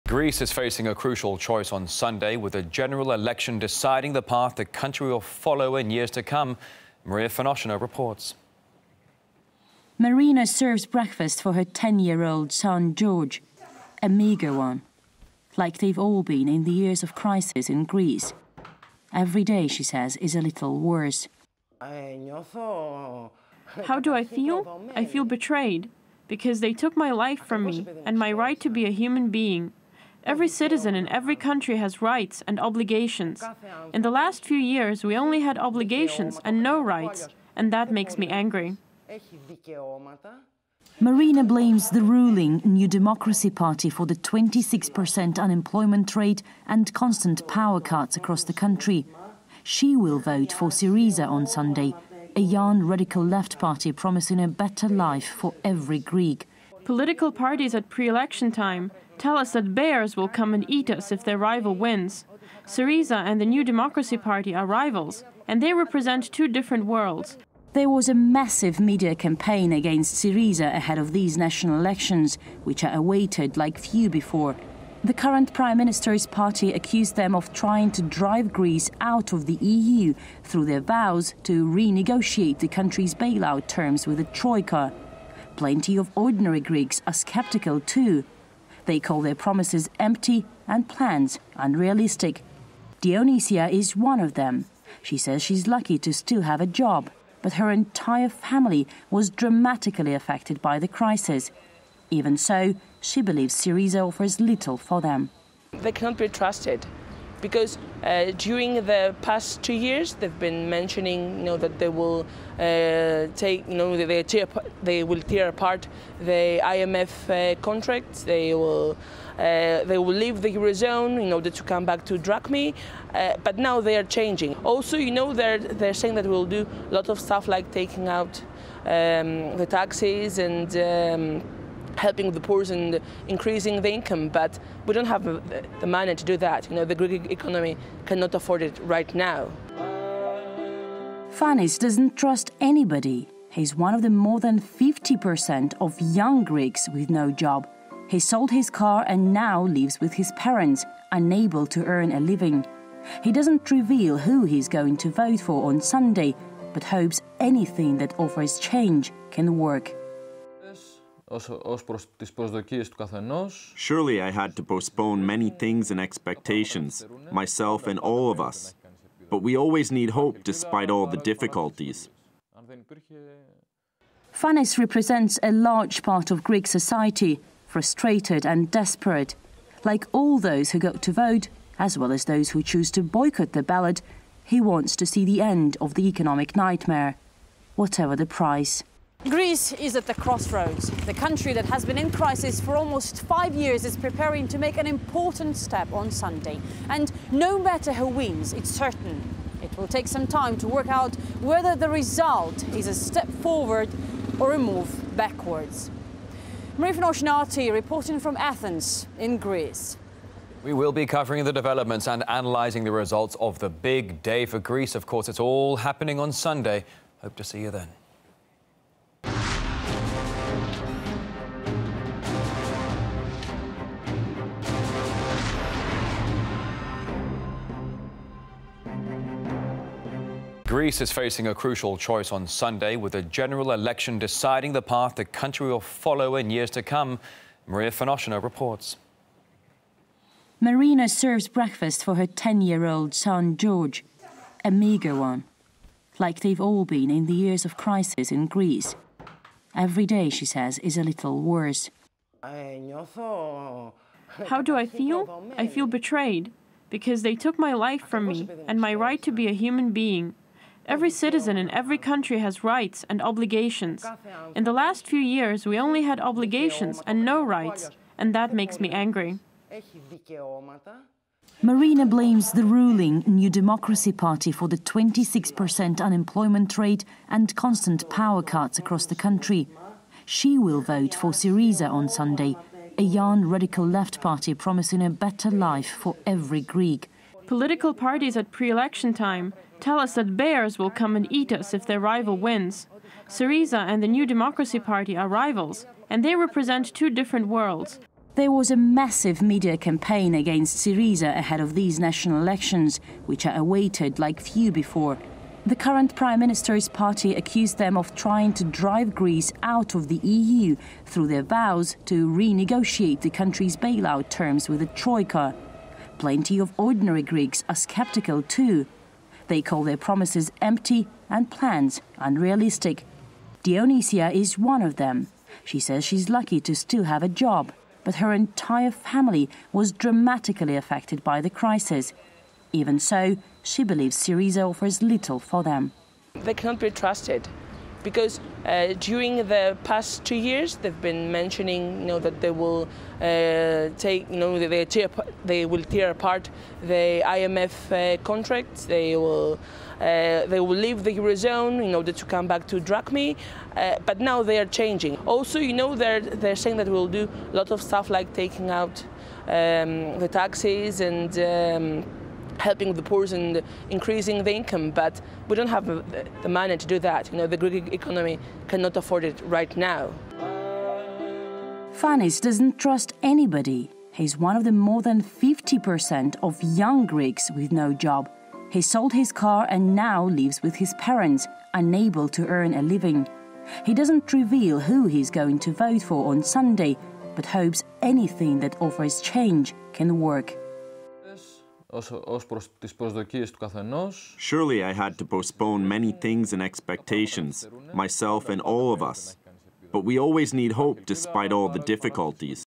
Greece is facing a crucial choice on Sunday, with a general election deciding the path the country will follow in years to come. Maria Fanoshina reports. Marina serves breakfast for her 10-year-old son, George. A meagre one, like they've all been in the years of crisis in Greece. Every day, she says, is a little worse. How do I feel? I feel betrayed, because they took my life from me and my right to be a human being. Every citizen in every country has rights and obligations. In the last few years, we only had obligations and no rights, and that makes me angry. Marina blames the ruling New Democracy Party for the 26% unemployment rate and constant power cuts across the country. She will vote for Syriza on Sunday, a young radical left party promising a better life for every Greek. Political parties at pre-election time tell us that bears will come and eat us if their rival wins. Syriza and the New Democracy Party are rivals, and they represent two different worlds. There was a massive media campaign against Syriza ahead of these national elections, which are awaited like few before. The current Prime Minister's party accused them of trying to drive Greece out of the EU through their vows to renegotiate the country's bailout terms with the Troika. Plenty of ordinary Greeks are skeptical too. They call their promises empty and plans unrealistic. Dionysia is one of them. She says she's lucky to still have a job, but her entire family was dramatically affected by the crisis. Even so, she believes Syriza offers little for them. They cannot be trusted because during the past 2 years they've been mentioning, that they will they will tear apart the IMF contracts. They will leave the eurozone in order to come back to drachmi, but now they are changing. Also, they're saying that we'll do a lot of stuff like taking out the taxes and helping the poor and increasing the income, but we don't have the money to do that. The Greek economy cannot afford it right now. Fanis doesn't trust anybody. He's one of the more than 50% of young Greeks with no job. He sold his car and now lives with his parents, unable to earn a living. He doesn't reveal who he's going to vote for on Sunday, but hopes anything that offers change can work. Surely I had to postpone many things and expectations, myself and all of us. But we always need hope despite all the difficulties. Fanis represents a large part of Greek society, frustrated and desperate. Like all those who go to vote, as well as those who choose to boycott the ballot, he wants to see the end of the economic nightmare, whatever the price. Greece is at the crossroads. The country that has been in crisis for almost 5 years is preparing to make an important step on Sunday. And no matter who wins, it's certain it will take some time to work out whether the result is a step forward or a move backwards. Maria Fanoshina reporting from Athens in Greece. We will be covering the developments and analysing the results of the big day for Greece. Of course, it's all happening on Sunday. Hope to see you then. Greece is facing a crucial choice on Sunday, with a general election deciding the path the country will follow in years to come. Maria Fanoshina reports. Marina serves breakfast for her 10-year-old son, George. A meagre one, like they've all been in the years of crisis in Greece. Every day, she says, is a little worse. How do I feel? I feel betrayed, because they took my life from me and my right to be a human being. Every citizen in every country has rights and obligations. In the last few years, we only had obligations and no rights, and that makes me angry. Marina blames the ruling New Democracy Party for the 26% unemployment rate and constant power cuts across the country. She will vote for Syriza on Sunday, a young radical left party promising a better life for every Greek. Political parties at pre-election time tell us that bears will come and eat us if their rival wins. Syriza and the New Democracy Party are rivals, and they represent two different worlds. There was a massive media campaign against Syriza ahead of these national elections, which are awaited like few before. The current Prime Minister's party accused them of trying to drive Greece out of the EU through their vows to renegotiate the country's bailout terms with the Troika. Plenty of ordinary Greeks are skeptical too. They call their promises empty and plans unrealistic. Dionysia is one of them. She says she's lucky to still have a job, but her entire family was dramatically affected by the crisis. Even so, she believes Syriza offers little for them. They cannot be trusted because during the past 2 years they've been mentioning, that they will they will tear apart the IMF contracts. They will leave the Eurozone in order to come back to drachmi, but now they are changing. Also, they're saying that we'll do a lot of stuff like taking out the taxes and helping the poor and increasing the income, but we don't have the money to do that. The Greek economy cannot afford it right now. Fanis doesn't trust anybody. He's one of the more than 50% of young Greeks with no job. He sold his car and now lives with his parents, unable to earn a living. He doesn't reveal who he's going to vote for on Sunday, but hopes anything that offers change can work. Surely I had to postpone many things and expectations, myself and all of us. But we always need hope despite all the difficulties.